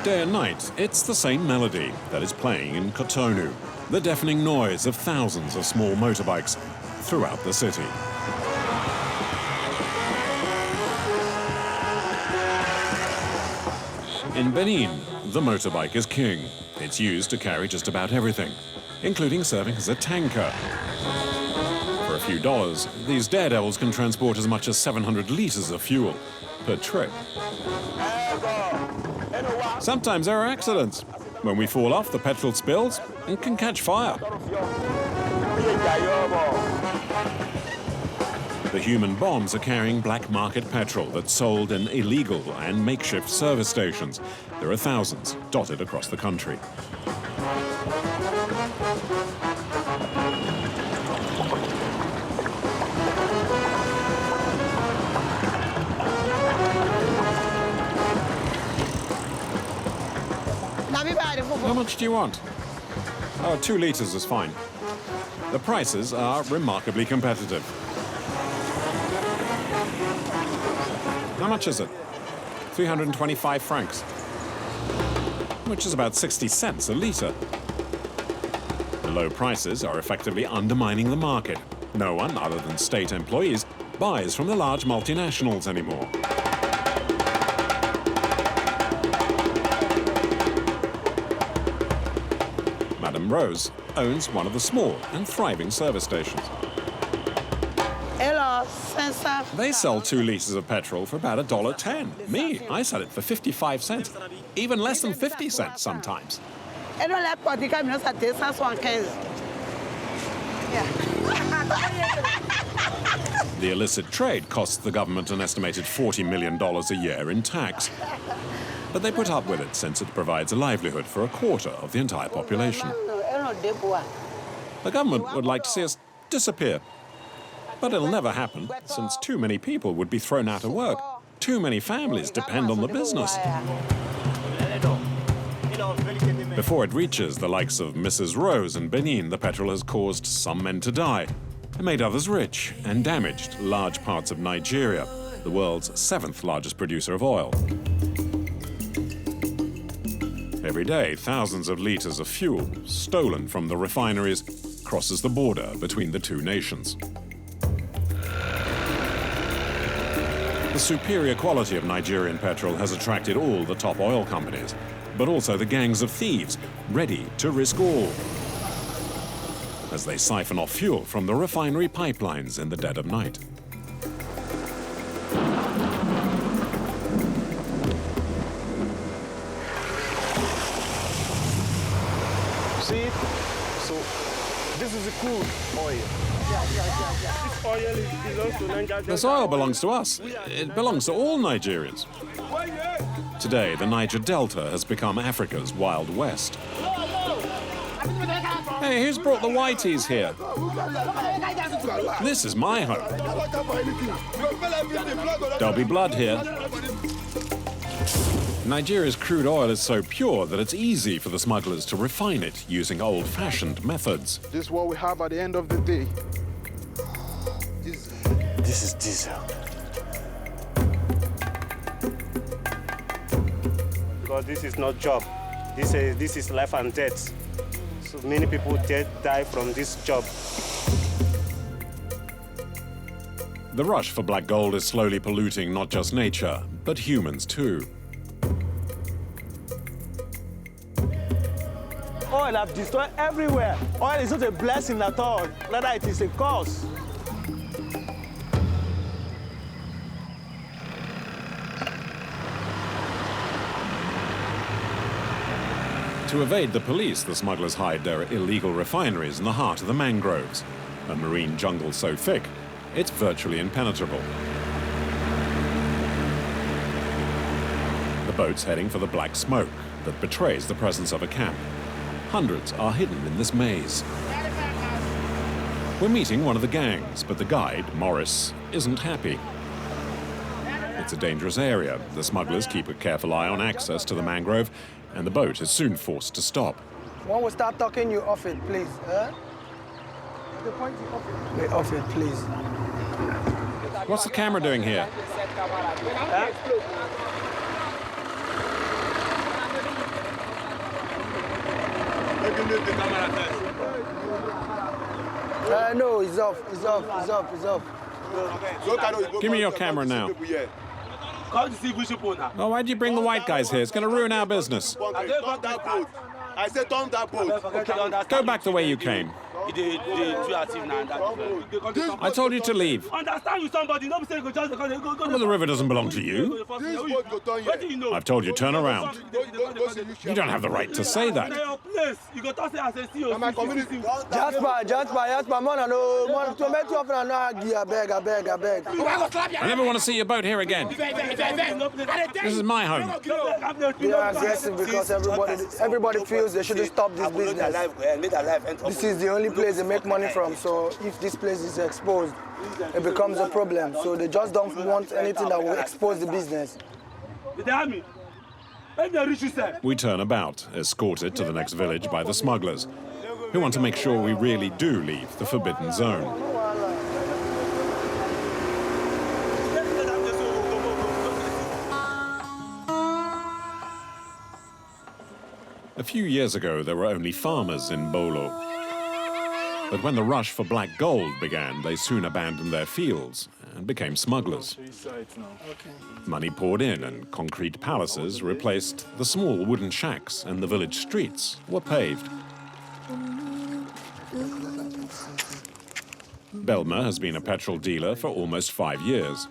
Day and night, it's the same melody that is playing in Cotonou, the deafening noise of thousands of small motorbikes throughout the city. In Benin, the motorbike is king. It's used to carry just about everything, including serving as a tanker. For a few dollars, these daredevils can transport as much as 700 liters of fuel per trip. Sometimes there are accidents. When we fall off, the petrol spills and can catch fire. The human bombs are carrying black market petrol that's sold in illegal and makeshift service stations. There are thousands dotted across the country. How much do you want? Oh, 2 liters is fine. The prices are remarkably competitive. How much is it? 325 francs, which is about 60 cents a litre. The low prices are effectively undermining the market. No one, other than state employees, buys from the large multinationals anymore. Madame Rose owns one of the small and thriving service stations. They sell 2 liters of petrol for about $1.10. Me, I sell it for 55 cents, even less than 50 cents sometimes. The illicit trade costs the government an estimated $40 million a year in tax. But they put up with it since it provides a livelihood for a quarter of the entire population. The government would like to see us disappear. But it'll never happen, since too many people would be thrown out of work. Too many families depend on the business. Before it reaches the likes of Mrs. Rose in Benin, the petrol has caused some men to die, made others rich, and damaged large parts of Nigeria, the world's 7th largest producer of oil. Every day, thousands of liters of fuel, stolen from the refineries, crosses the border between the two nations. The superior quality of Nigerian petrol has attracted all the top oil companies, but also the gangs of thieves, ready to risk all, as they siphon off fuel from the refinery pipelines in the dead of night. See it? So this is the crude oil. This oil belongs to Niger. This oil belongs to us. It belongs to all Nigerians. Today, the Niger Delta has become Africa's Wild West. Hey, who's brought the whiteys here? This is my home. There'll be blood here. Nigeria's crude oil is so pure that it's easy for the smugglers to refine it using old-fashioned methods. This is what we have at the end of the day. This is diesel. Because this is not job. This is life and death. So many people die from this job. The rush for black gold is slowly polluting not just nature, but humans too. Oil have destroyed everywhere. Oil is not a blessing at all, rather it is a curse. To evade the police, the smugglers hide their illegal refineries in the heart of the mangroves, a marine jungle so thick, it's virtually impenetrable. The boat's heading for the black smoke that betrays the presence of a camp. Hundreds are hidden in this maze. We're meeting one of the gangs, but the guide, Morris, isn't happy. It's a dangerous area. The smugglers keep a careful eye on access to the mangrove, and the boat is soon forced to stop. When we start talking, you off it, please. The point you off it. Wait, off it, please. What's the camera doing here? No, it's off. It's off. It's off. It's off. Give me your camera now. Oh, why'd you bring the white guys here? It's going to ruin our business. I said turn that boat. Go back the way you came. I told you to leave. Understand with somebody, don't say go just go. Well, the river doesn't belong to you. I've told you, turn around. You don't have the right to say that. Jasper, man, no, to make you up and I beg. I never want to see your boat here again. This is my home. They are aggressive because everybody feels they shouldn't stop this business. This is the only place they make money from, so if this place is exposed, it becomes a problem. So they just don't want anything that will expose the business. We turn about, escorted to the next village by the smugglers, who want to make sure we really do leave the forbidden zone. A few years ago, there were only farmers in Bolo. But when the rush for black gold began, they soon abandoned their fields and became smugglers. Money poured in and concrete palaces replaced the small wooden shacks, and the village streets were paved. Belma has been a petrol dealer for almost 5 years.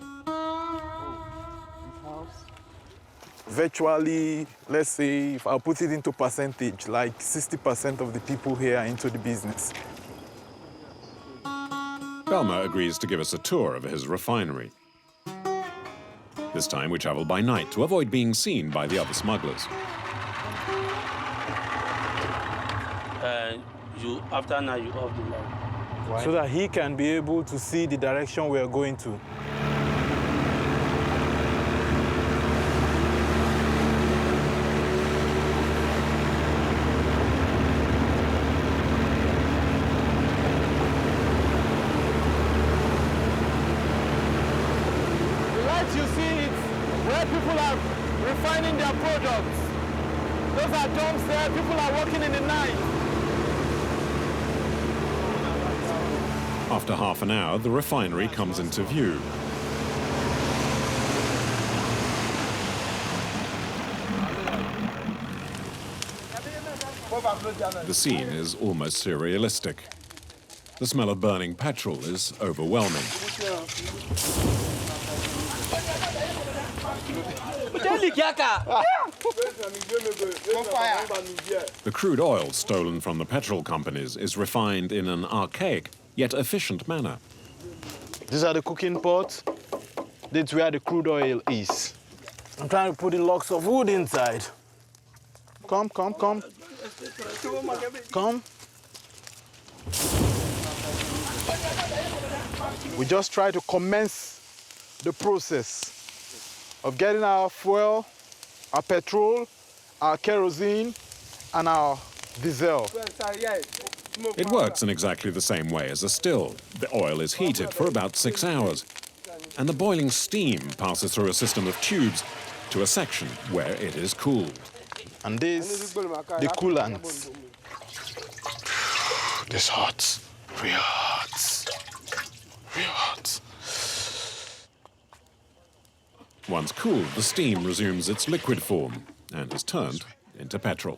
Virtually, let's say, if I put it into percentage, like 60% of the people here are into the business. Belma agrees to give us a tour of his refinery. This time we travel by night to avoid being seen by the other smugglers. After now, you off the light. Why? So that he can be able to see the direction we are going to. You see it where people are refining their products. Those are dumps there, people are working in the night. After half an hour, the refinery comes into view. The scene is almost surrealistic. The smell of burning petrol is overwhelming. The crude oil stolen from the petrol companies is refined in an archaic yet efficient manner. These are the cooking pots. That's where the crude oil is. I'm trying to put the logs of wood inside. Come. Come. We just try to commence the process of getting our fuel, our petrol, our kerosene, and our diesel. It works in exactly the same way as a still. The oil is heated for about 6 hours, and the boiling steam passes through a system of tubes to a section where it is cooled. And this, the coolant. This hot, real hot, real hot. Once cooled, the steam resumes its liquid form and is turned into petrol.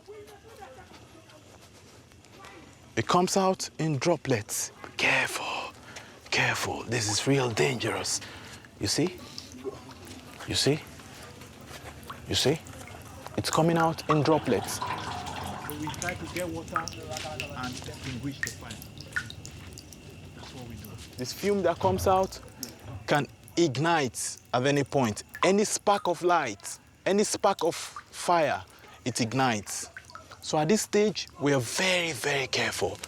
It comes out in droplets. Careful, careful. This is real dangerous. You see? You see? You see? It's coming out in droplets. So we try to get water and extinguish the fire. That's what we do. This fume that comes out can ignite at any point. Any spark of light, any spark of fire, it ignites. So at this stage, we are very, very careful.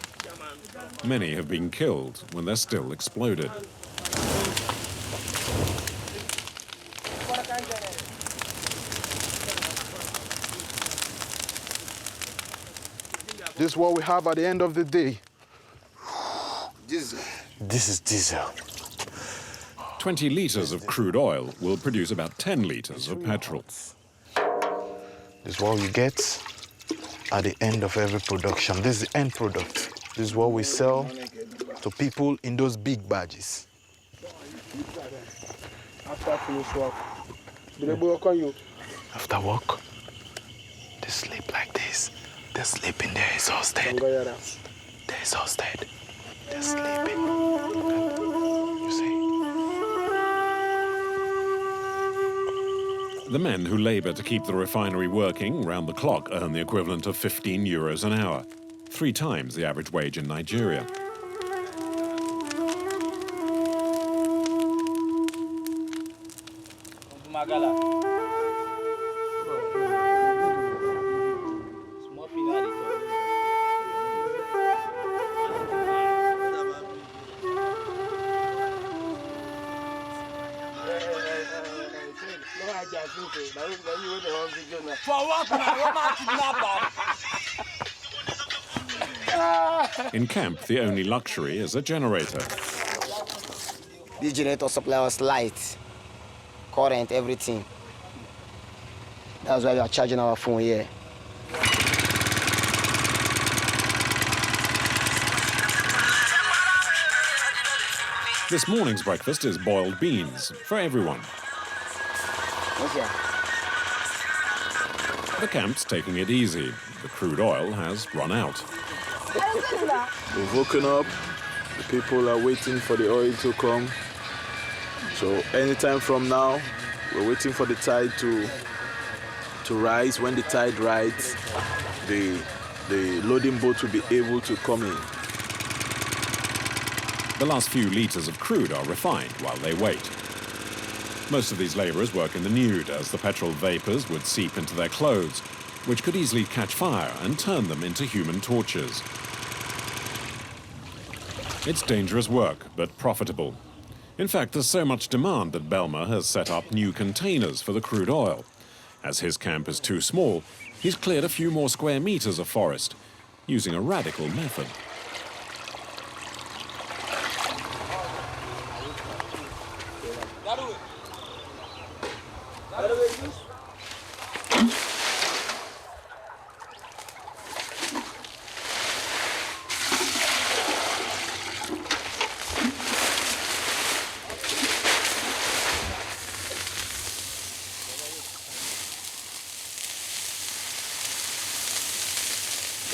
Many have been killed when they're still exploded. This is what we have at the end of the day. Diesel. This is diesel. 20 litres of crude oil will produce about 10 litres of petrol. This is what we get at the end of every production. This is the end product. This is what we sell to people in those big badges. After finish work, they work on you. After work, they sleep like this. They're sleeping, they're exhausted. They're exhausted. They're sleeping. You see? The men who labour to keep the refinery working round the clock earn the equivalent of 15 euros an hour, 3 times the average wage in Nigeria. In camp, the only luxury is a generator. This generator supplies us light, current, everything. That's why we are charging our phone here. This morning's breakfast is boiled beans for everyone. Okay. The camp's taking it easy. The crude oil has run out. We've woken up. The people are waiting for the oil to come. So anytime from now, we're waiting for the tide to rise. When the tide rises, the loading boat will be able to come in. The last few litres of crude are refined while they wait. Most of these labourers work in the nude, as the petrol vapours would seep into their clothes, which could easily catch fire and turn them into human torches. It's dangerous work, but profitable. In fact, there's so much demand that Belma has set up new containers for the crude oil. As his camp is too small, he's cleared a few more square metres of forest, using a radical method.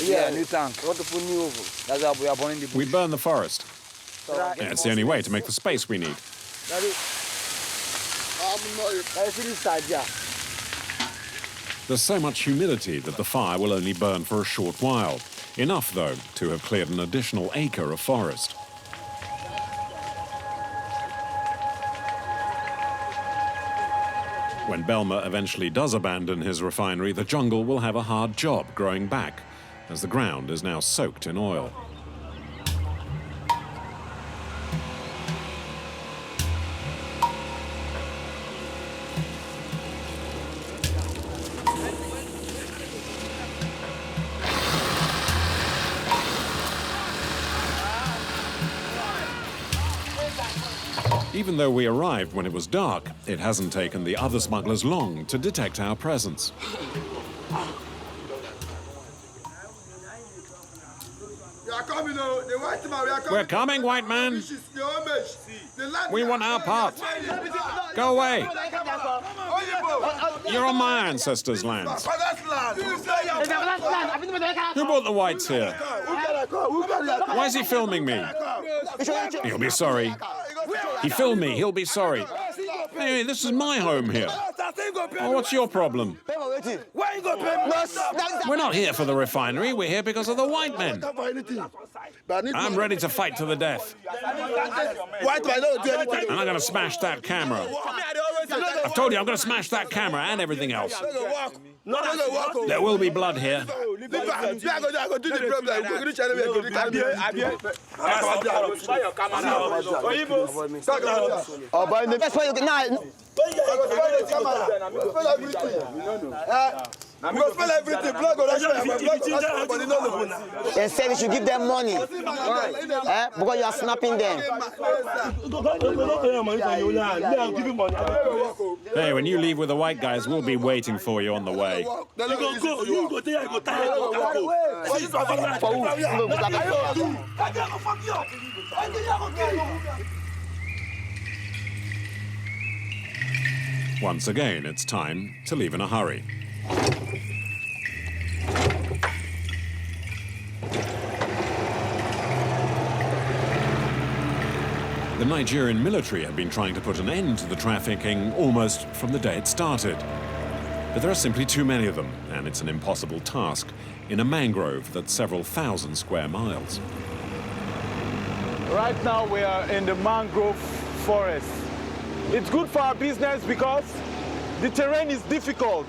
Yeah, new tank. What to put new over? That's how we are burning the bush. We burn the forest. Yeah, it's the only way to make the space we need. There's so much humidity that the fire will only burn for a short while. Enough, though, to have cleared an additional acre of forest. When Belma eventually does abandon his refinery, the jungle will have a hard job growing back, as the ground is now soaked in oil. Even though we arrived when it was dark, it hasn't taken the other smugglers long to detect our presence. We're coming, white man. We want our part. Go away. You're on my ancestors' lands. Who brought the whites here? Why is he filming me? He'll be sorry. He filmed me. He'll be sorry. Hey, this is my home here. Oh, what's your problem? We're not here for the refinery. We're here because of the white men. I'm ready to fight to the death. And I'm going to smash that camera. I've told you I'm going to smash that camera and everything else. There will be blood here. We go spell everything. Blood go rush my blood go rush but no open. They said you should give them money. Because you are snapping them. Hey, when you leave with the white guys, we'll be waiting for you on the way. Once again, it's time to leave in a hurry. The Nigerian military have been trying to put an end to the trafficking almost from the day it started. But there are simply too many of them, and it's an impossible task in a mangrove that's several thousand square miles. Right now we are in the mangrove forest. It's good for our business because the terrain is difficult.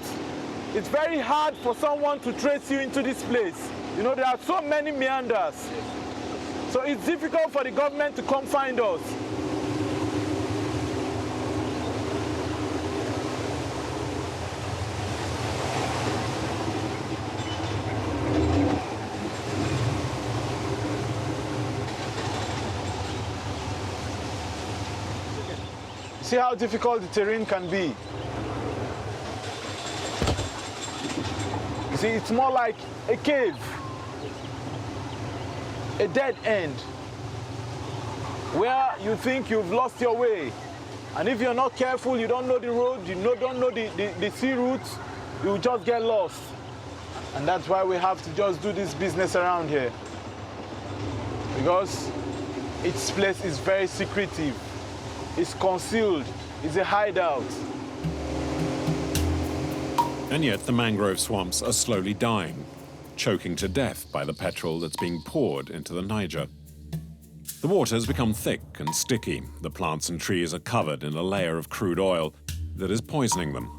It's very hard for someone to trace you into this place. You know, there are so many meanders. So it's difficult for the government to come find us. See how difficult the terrain can be. You see, it's more like a cave, a dead end, where you think you've lost your way. And if you're not careful, you don't know the road, you don't know the sea routes, you'll just get lost. And that's why we have to just do this business around here. Because its place is very secretive. It's concealed, it's a hideout. And yet the mangrove swamps are slowly dying, choking to death by the petrol that's being poured into the Niger. The waters become thick and sticky. The plants and trees are covered in a layer of crude oil that is poisoning them.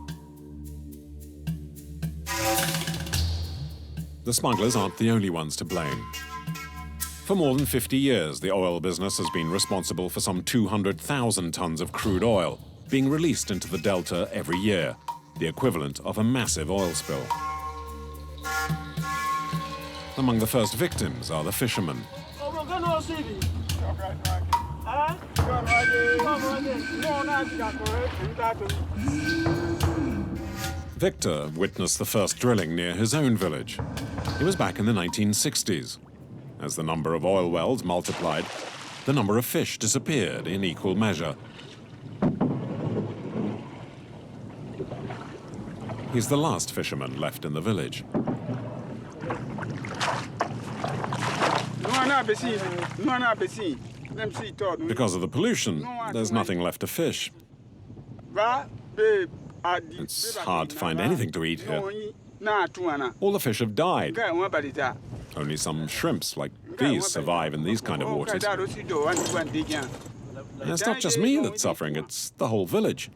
The smugglers aren't the only ones to blame. For more than 50 years, the oil business has been responsible for some 200,000 tons of crude oil being released into the delta every year, the equivalent of a massive oil spill. Among the first victims are the fishermen. Victor witnessed the first drilling near his own village. It was back in the 1960s. As the number of oil wells multiplied, the number of fish disappeared in equal measure. He's the last fisherman left in the village. Because of the pollution, there's nothing left to fish. It's hard to find anything to eat here. All the fish have died. Only some shrimps like these survive in these kind of waters. And it's not just me that's suffering, it's the whole village.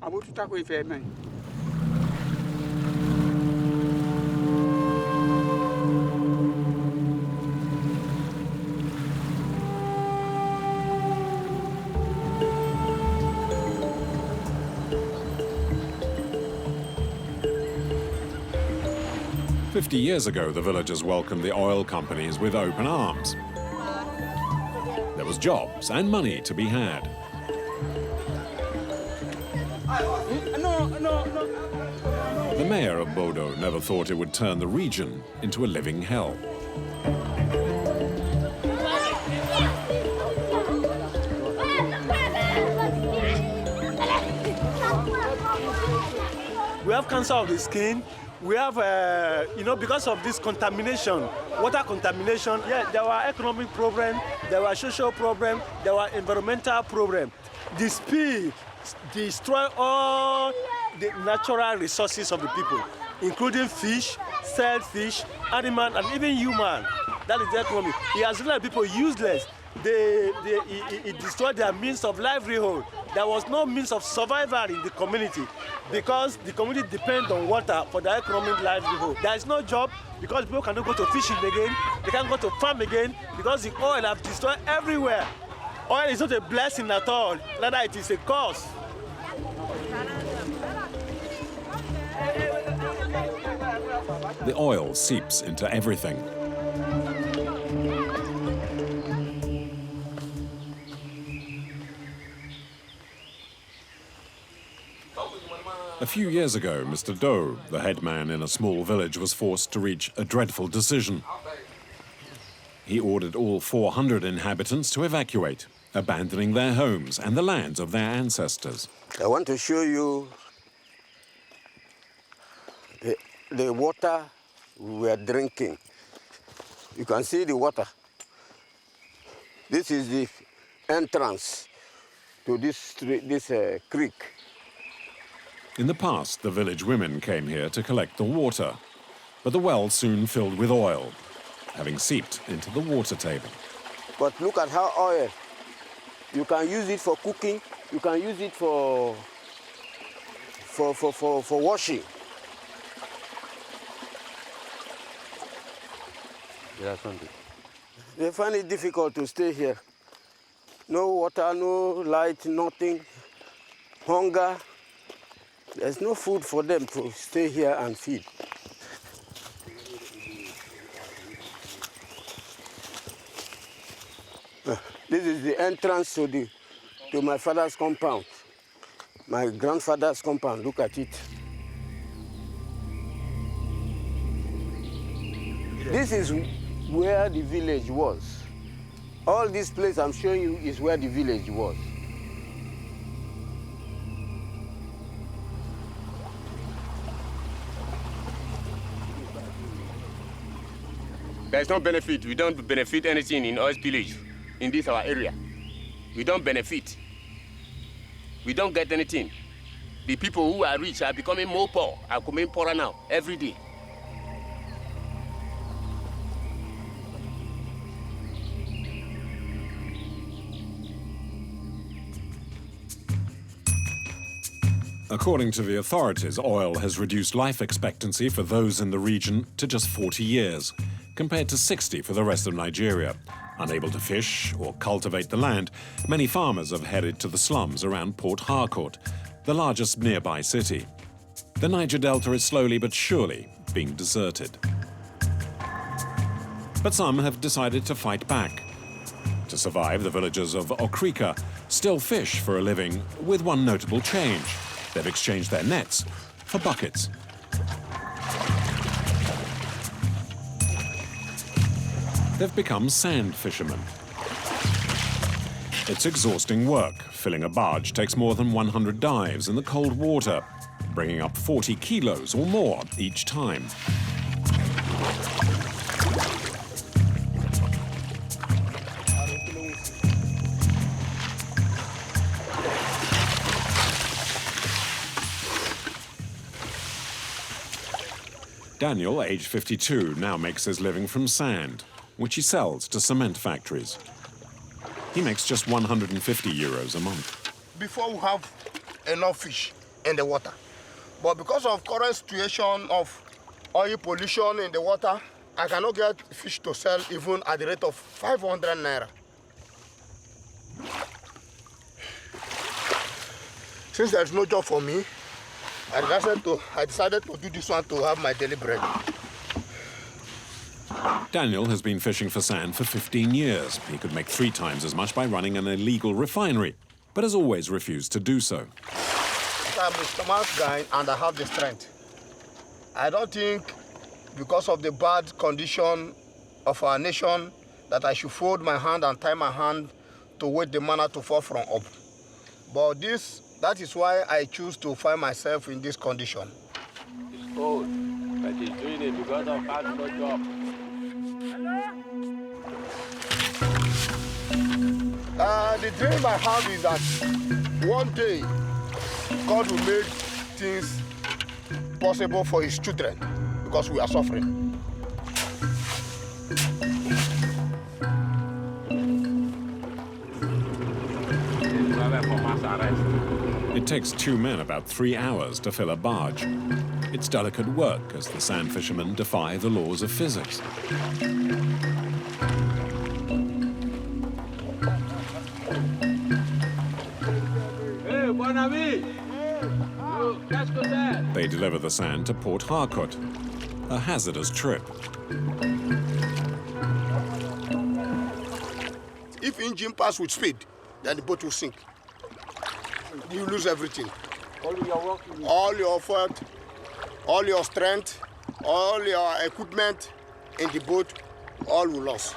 50 years ago, the villagers welcomed the oil companies with open arms. There was jobs and money to be had. The mayor of Bodo never thought it would turn the region into a living hell. We have cancer of the skin. We have, because of this contamination, water contamination, there were economic problems, there were social problems, there were environmental problems. The spill destroy all the natural resources of the people, including fish, shellfish, animal, and even human. That is the economy. It has left people useless. It destroyed their means of livelihood. There was no means of survival in the community because the community depends on water for their economic livelihood. There is no job because people cannot go to fishing again. They can't go to farm again because the oil has destroyed everywhere. Oil is not a blessing at all, rather it is a curse. The oil seeps into everything. A few years ago, Mr. Doe, the headman in a small village, was forced to reach a dreadful decision. He ordered all 400 inhabitants to evacuate, abandoning their homes and the lands of their ancestors. I want to show you the water we were drinking. You can see the water. This is the entrance to this creek. In the past, the village women came here to collect the water, but the well soon filled with oil, having seeped into the water table. But look at how oil. You can use it for cooking. You can use it for washing. They find it difficult to stay here. No water, no light, nothing. Hunger. There's no food for them to stay here and feed. This is the entrance to my father's compound, my grandfather's compound. Look at it. This is where the village was. All this place I'm showing you is where the village was. There's no benefit. We don't benefit anything in oil spillage in this our area. We don't benefit. We don't get anything. The people who are rich are becoming more poor, are becoming poorer now, every day. According to the authorities, oil has reduced life expectancy for those in the region to just 40 years, compared to 60 for the rest of Nigeria. Unable to fish or cultivate the land, many farmers have headed to the slums around Port Harcourt, the largest nearby city. The Niger Delta is slowly but surely being deserted. But some have decided to fight back. To survive, the villagers of Okrika still fish for a living, with one notable change. They've exchanged their nets for buckets. They've become sand fishermen. It's exhausting work. Filling a barge takes more than 100 dives in the cold water, bringing up 40 kilos or more each time. Daniel, aged 52, now makes his living from sand, which he sells to cement factories. He makes just 150 euros a month. Before we have enough fish in the water, but because of current situation of oil pollution in the water, I cannot get fish to sell even at the rate of 500 naira. Since there's no job for me, I decided to do this one to have my daily bread. Daniel has been fishing for sand for 15 years. He could make 3 times as much by running an illegal refinery, but has always refused to do so. I'm a smart guy and I have the strength. I don't think because of the bad condition of our nation that I should fold my hand and tie my hand to wait the manna to fall from up. But that is why I choose to find myself in this condition. It's cold, but he's doing it because of hard job. The dream I have is that one day God will make things possible for his children because we are suffering. It takes 2 men about 3 hours to fill a barge. It's delicate work as the sand fishermen defy the laws of physics. They deliver the sand to Port Harcourt. a hazardous trip. If engine pass with speed, then the boat will sink. You lose everything. All your effort, all your strength, all your equipment in the boat, all will lose.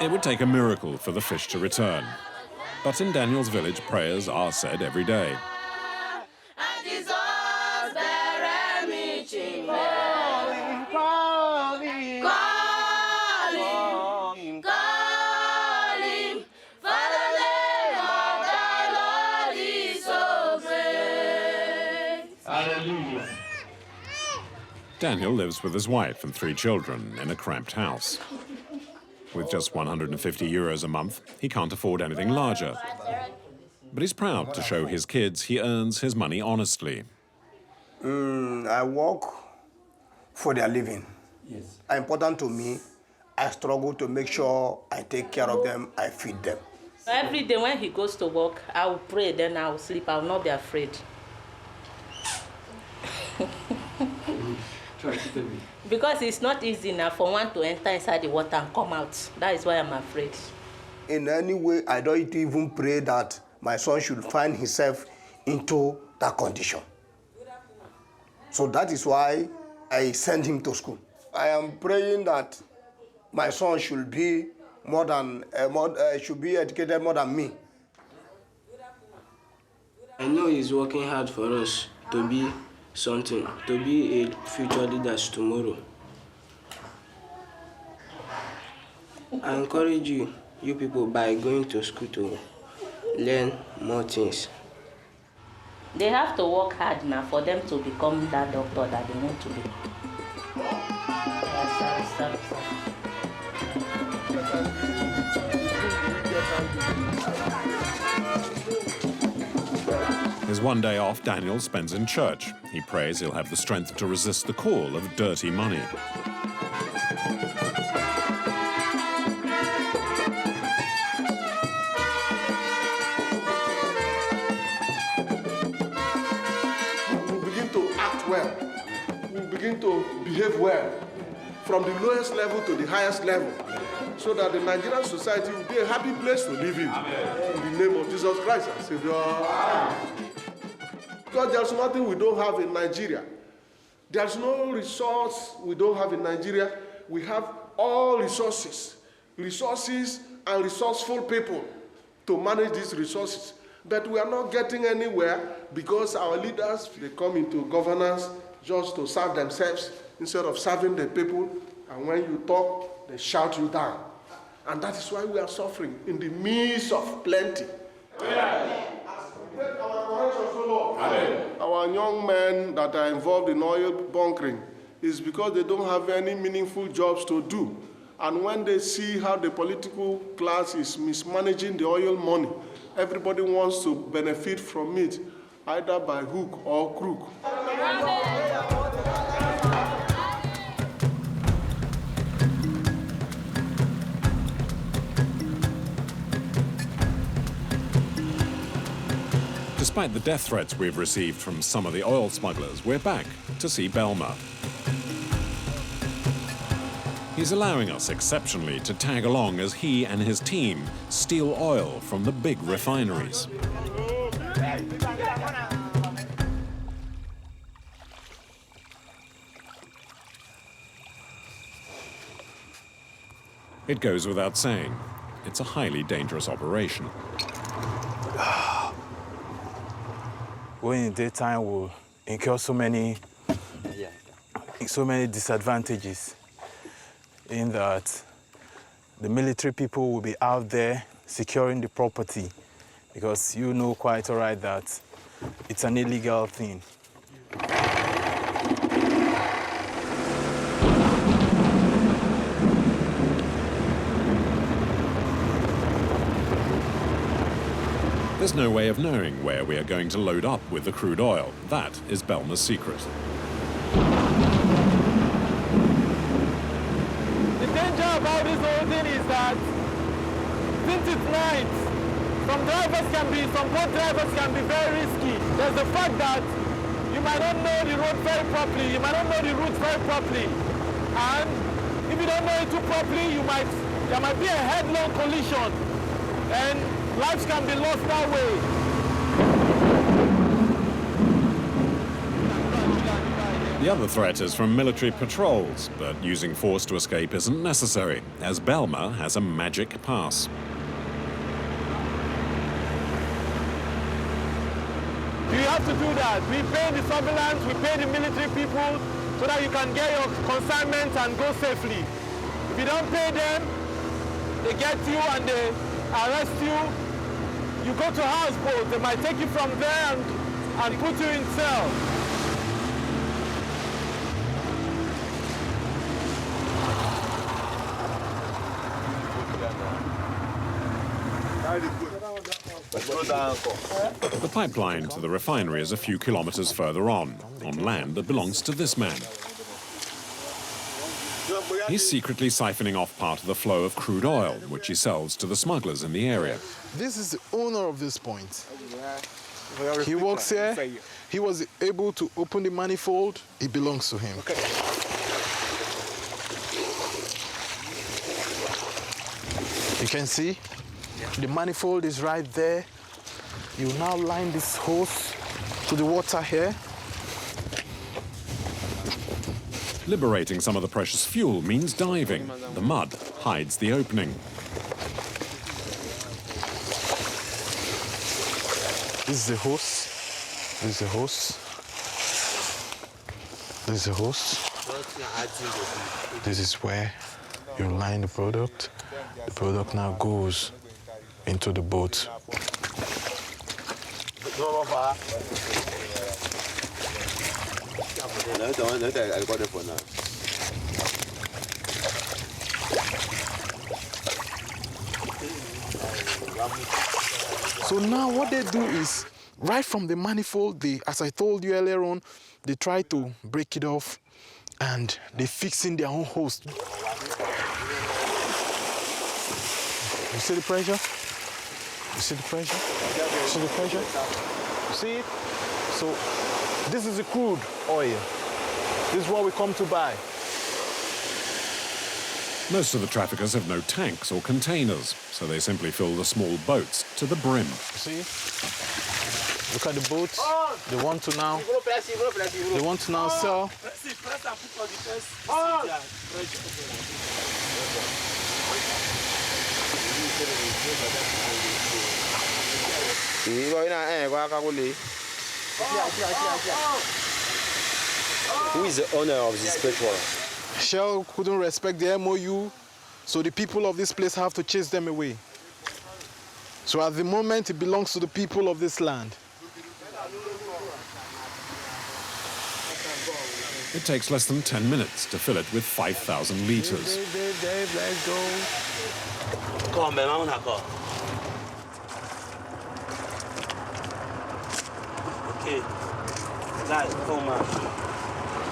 It would take a miracle for the fish to return. But in Daniel's village, prayers are said every day. Daniel lives with his wife and 3 children in a cramped house. With just 150 euros a month, he can't afford anything larger. But he's proud to show his kids he earns his money honestly. I work for their living. Yes. Important to me, I struggle to make sure I take care of them, I feed them. Every day when he goes to work, I will pray, then I will sleep. I will not be afraid. Try to tell me. Because it's not easy now for one to enter inside the water and come out. That is why I'm afraid. In any way, I don't even pray that my son should find himself into that condition. So that is why I send him to school. I am praying that my son should be should be educated more than me. I know he's working hard for us to be something, to be a future leaders tomorrow. I encourage you people, by going to school to learn more things. They have to work hard now for them to become that doctor that they want to be. Sorry. His one day off, Daniel spends in church. He prays he'll have the strength to resist the call of dirty money. We begin to act well. We begin to behave well, from the lowest level to the highest level, so that the Nigerian society will be a happy place to live in. Amen. In the name of Jesus Christ, our Savior. Amen. Because there's nothing we don't have in Nigeria. There's no resource we don't have in Nigeria. We have all resources and resourceful people to manage these resources. But we are not getting anywhere because our leaders, they come into governance just to serve themselves instead of serving the people. And when you talk, they shout you down. And that is why we are suffering in the midst of plenty. Amen. Our young men that are involved in oil bunkering is because they don't have any meaningful jobs to do. And when they see how the political class is mismanaging the oil money, everybody wants to benefit from it, either by hook or crook. Despite the death threats we've received from some of the oil smugglers, we're back to see Belma. He's allowing us exceptionally to tag along as he and his team steal oil from the big refineries. It goes without saying, it's a highly dangerous operation. Going in daytime will incur so many disadvantages, in that the military people will be out there securing the property, because you know quite all right that it's an illegal thing. There's no way of knowing where we are going to load up with the crude oil. That is Belma's secret. since it's night, some boat drivers can be very risky. There's the fact that you might not know the road very properly, you might not know the route very properly. And if you don't know it too properly, there might be a headlong collision and lives can be lost that way. The other threat is from military patrols, but using force to escape isn't necessary, as Belma has a magic pass. You have to do that. We pay the surveillance, we pay the military people so that you can get your consignments and go safely. If you don't pay them, they get you and they arrest you. You go to houseboat, they might take you from there and put you in cell. The pipeline to the refinery is a few kilometers further on land that belongs to this man. He's secretly siphoning off part of the flow of crude oil, which he sells to the smugglers in the area. This is the owner of this point. He works here. He was able to open the manifold. It belongs to him. Okay. You can see the manifold is right there. You now line this hose to the water here. Liberating some of the precious fuel means diving. The mud hides the opening. This is the hose. This is the hose. This is the hose. This is where you line the product. The product now goes into the boat. So now what they do is, right from the manifold, as I told you earlier on, they try to break it off and they fix in their own hose. You see the pressure? You see the pressure? You see the pressure? You see it? So this is the crude oil. This is what we come to buy. Most of the traffickers have no tanks or containers, so they simply fill the small boats to the brim. See? Look at the boats. They want to now sell. Who is the owner of this petrol? Shell couldn't respect the MOU, so the people of this place have to chase them away. So at the moment, it belongs to the people of this land. It takes less than 10 minutes to fill it with 5,000 litres. Dave, let's go. Come on, okay. Guys, come on.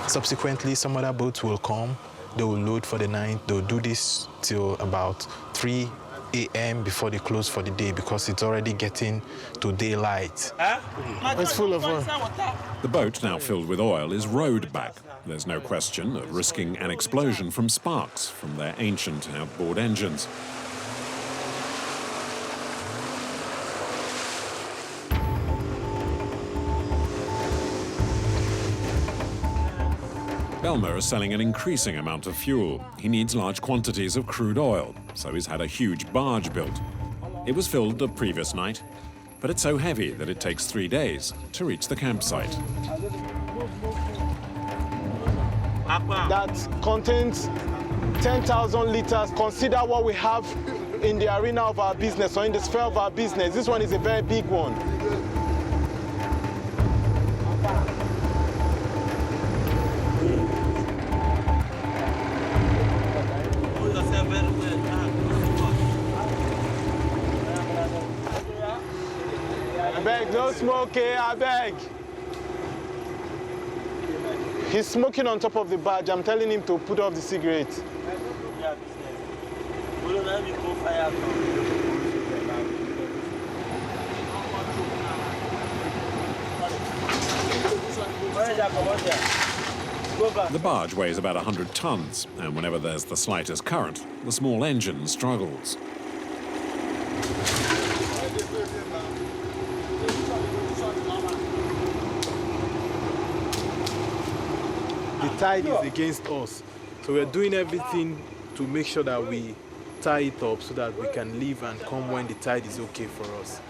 Subsequently, some other boats will come. They will load for the night. They'll do this till about 3 a.m. before they close for the day because it's already getting to daylight. It's full of oil. The boat, now filled with oil, is rowed back. There's no question of risking an explosion from sparks from their ancient outboard engines. Belma is selling an increasing amount of fuel. He needs large quantities of crude oil, so he's had a huge barge built. It was filled the previous night, but it's so heavy that it takes 3 days to reach the campsite. That contains 10,000 liters. Consider what we have in the arena of our business or in the sphere of our business. This one is a very big one. I beg, no smoke, I beg. He's smoking on top of the barge. I'm telling him to put off the cigarette. The barge weighs about 100 tons, and whenever there's the slightest current, the small engine struggles. The tide is against us, so we're doing everything to make sure that we tie it up so that we can leave and come when the tide is okay for us.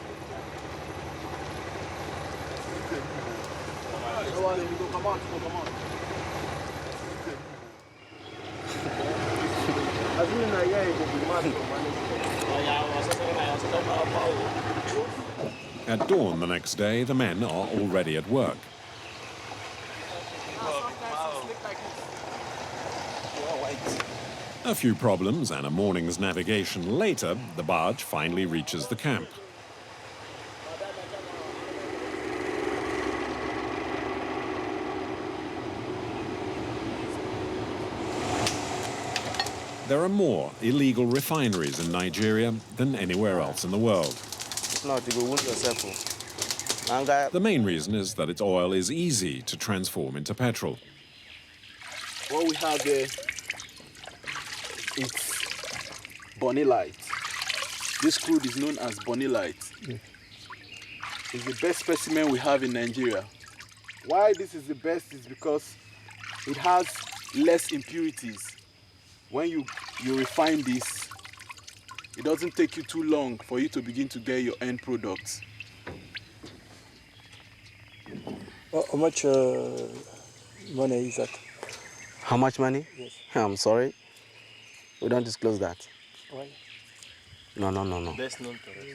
At dawn the next day, the men are already at work. A few problems and a morning's navigation later, the barge finally reaches the camp. There are more illegal refineries in Nigeria than anywhere else in the world. The main reason is that its oil is easy to transform into petrol. What we have there is bonilite. This crude is known as bonilite. It's the best specimen we have in Nigeria. Why this is the best is because it has less impurities. When you refine this, it doesn't take you too long for you to begin to get your end products. How much money is that? How much money? Yes. I'm sorry. We don't disclose that. Why? No. Best known to us.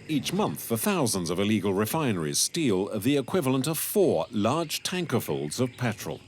Each month, the thousands of illegal refineries steal the equivalent of 4 large tankerfuls of petrol.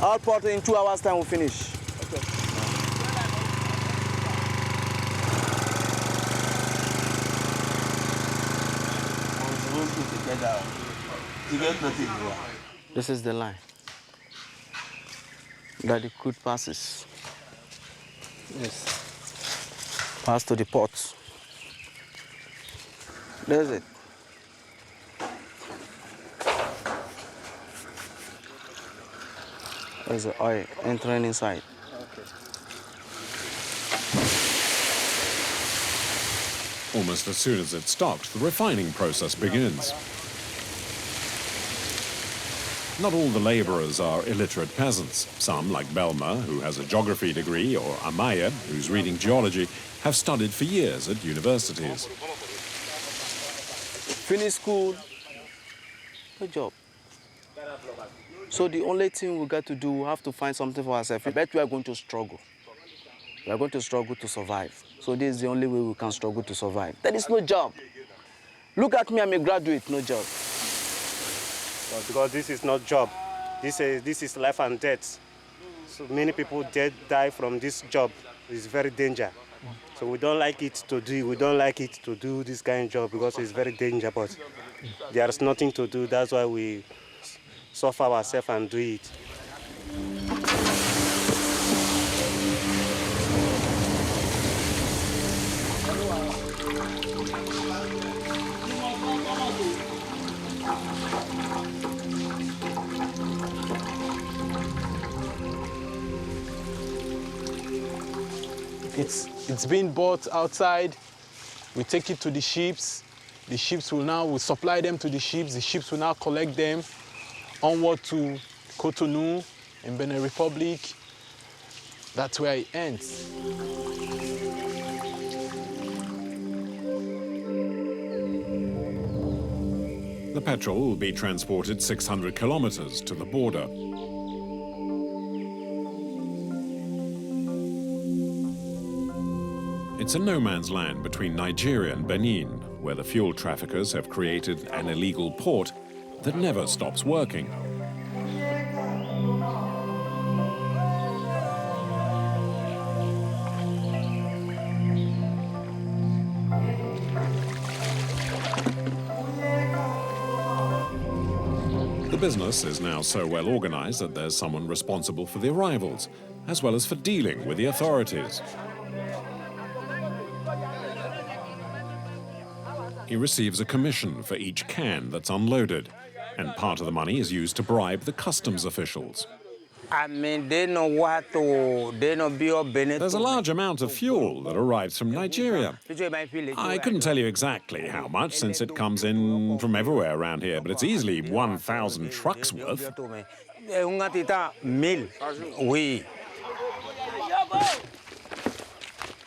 All pot in 2 hours time we'll finish. Okay. This is the line that the crude passes. Yes. Pass to the ports. There's it. There's the oil entering inside. Okay. Almost as soon as it's stocked, the refining process begins. Not all the laborers are illiterate peasants. Some, like Belma, who has a geography degree, or Amaya, who's reading geology, have studied for years at universities. Finish school, no job. So the only thing we got to do, we have to find something for ourselves. But we are going to struggle. We are going to struggle to survive. So this is the only way we can struggle to survive. There is no job. Look at me, I'm a graduate, no job. Well, because this is not job. This is life and death. So many people die from this job. It's very dangerous. So we don't like it to do. We don't like it to do this kind of job because it's very dangerous. But there is nothing to do. That's why we suffer ourselves and do it. It's being bought outside. We take it to the ships. The ships will supply them to the ships. The ships will now collect them onward to Cotonou in Benin Republic. That's where it ends. The petrol will be transported 600 kilometers to the border. It's a no-man's land between Nigeria and Benin, where the fuel traffickers have created an illegal port that never stops working. business is now so well organized that there's someone responsible for the arrivals, as well as for dealing with the authorities. He receives a commission for each can that's unloaded, and part of the money is used to bribe the customs officials. I mean, they know what to, they know Benin. There's a large amount of fuel that arrives from Nigeria. I couldn't tell you exactly how much, since it comes in from everywhere around here, but it's easily 1,000 trucks worth.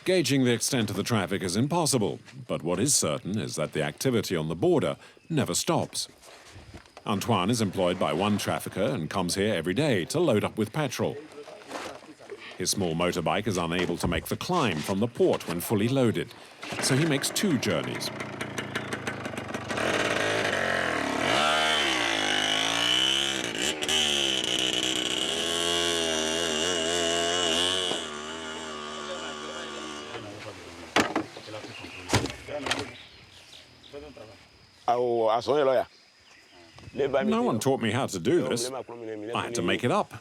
Gauging the extent of the traffic is impossible, but what is certain is that the activity on the border never stops. Antoine is employed by one trafficker and comes here every day to load up with petrol. His small motorbike is unable to make the climb from the port when fully loaded, so he makes 2 journeys. No one taught me how to do this. I had to make it up.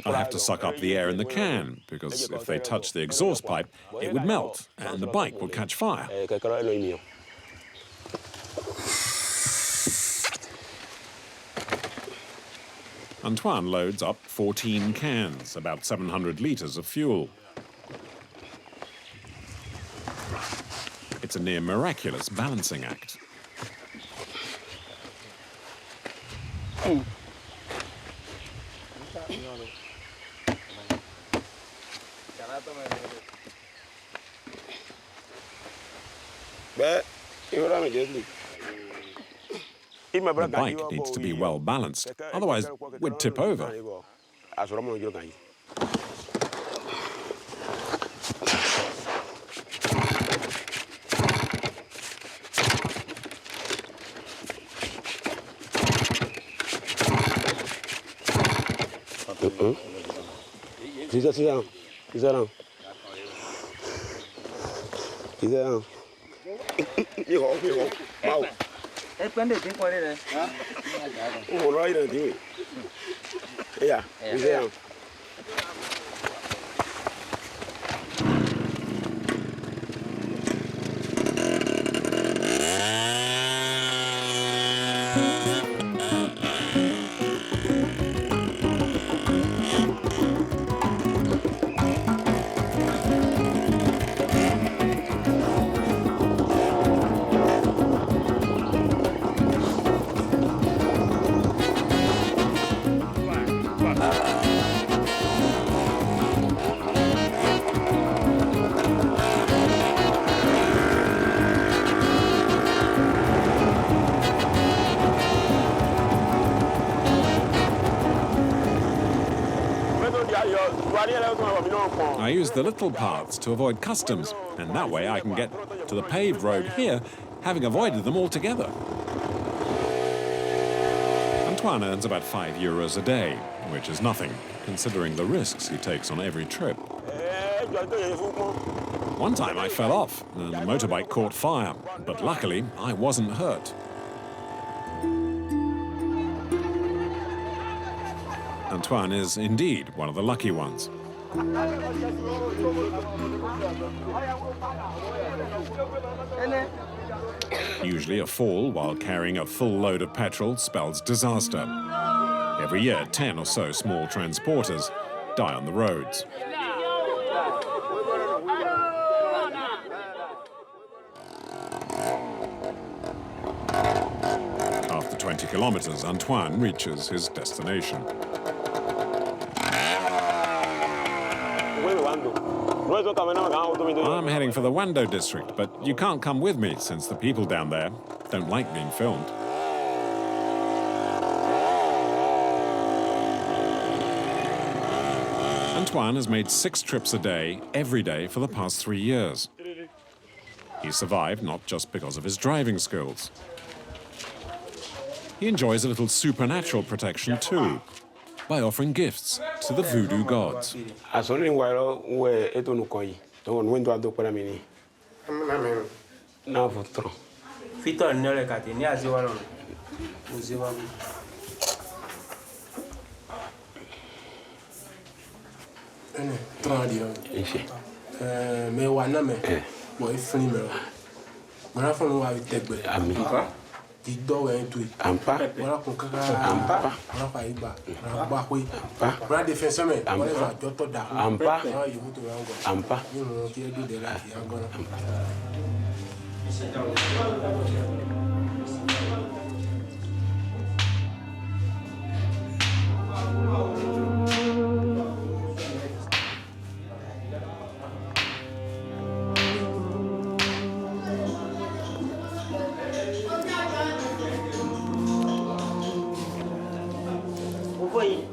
I have to suck up the air in the can, because if they touch the exhaust pipe, it would melt, and the bike would catch fire. Antoine loads up 14 cans, about 700 litres of fuel. It's a near miraculous balancing act. The bike needs to be well balanced, otherwise we'd tip over. I use the little paths to avoid customs, and that way I can get to the paved road here, having avoided them altogether. Antoine earns about €5 a day, which is nothing, considering the risks he takes on every trip. One time I fell off, and the motorbike caught fire, but luckily I wasn't hurt. Antoine is indeed one of the lucky ones. Usually a fall while carrying a full load of petrol spells disaster. Every year, 10 or so small transporters die on the roads. After 20 kilometers, Antoine reaches his destination. I'm heading for the Wando district, but you can't come with me since the people down there don't like being filmed. Antoine has made 6 trips a day, every day, for the past 3 years. He survived not just because of his driving skills. He enjoys a little supernatural protection too. by offering gifts to the voodoo gods.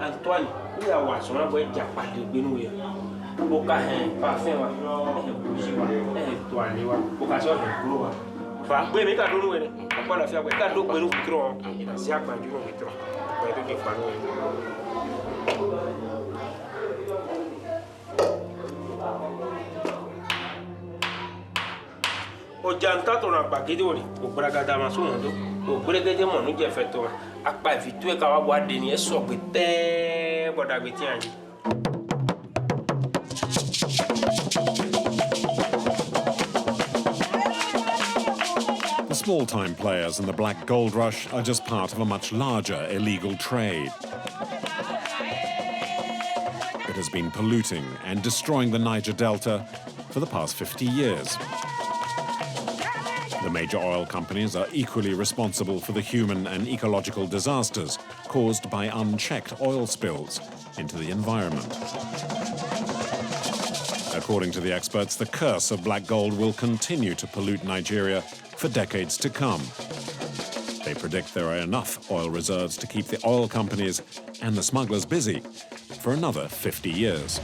Antoine, we are one, so I'm going to Japan to Benin. Boca hand, Parfema, and Tuaniwa, Bocaso and Grua. We make a rule with it. Upon a fair, we can't look when we draw in a Siaka, you know, we draw. I don't get fun. O jantato na bagidori, o bragada masundo, o bregede monu jefeto, akpa vitue kawa wadeni eso bete boda betianji. The small-time players in the black gold rush are just part of a much larger illegal trade. It has been polluting and destroying the Niger Delta for the past 50 years. The major oil companies are equally responsible for the human and ecological disasters caused by unchecked oil spills into the environment. According to the experts, the curse of black gold will continue to pollute Nigeria for decades to come. They predict there are enough oil reserves to keep the oil companies and the smugglers busy for another 50 years.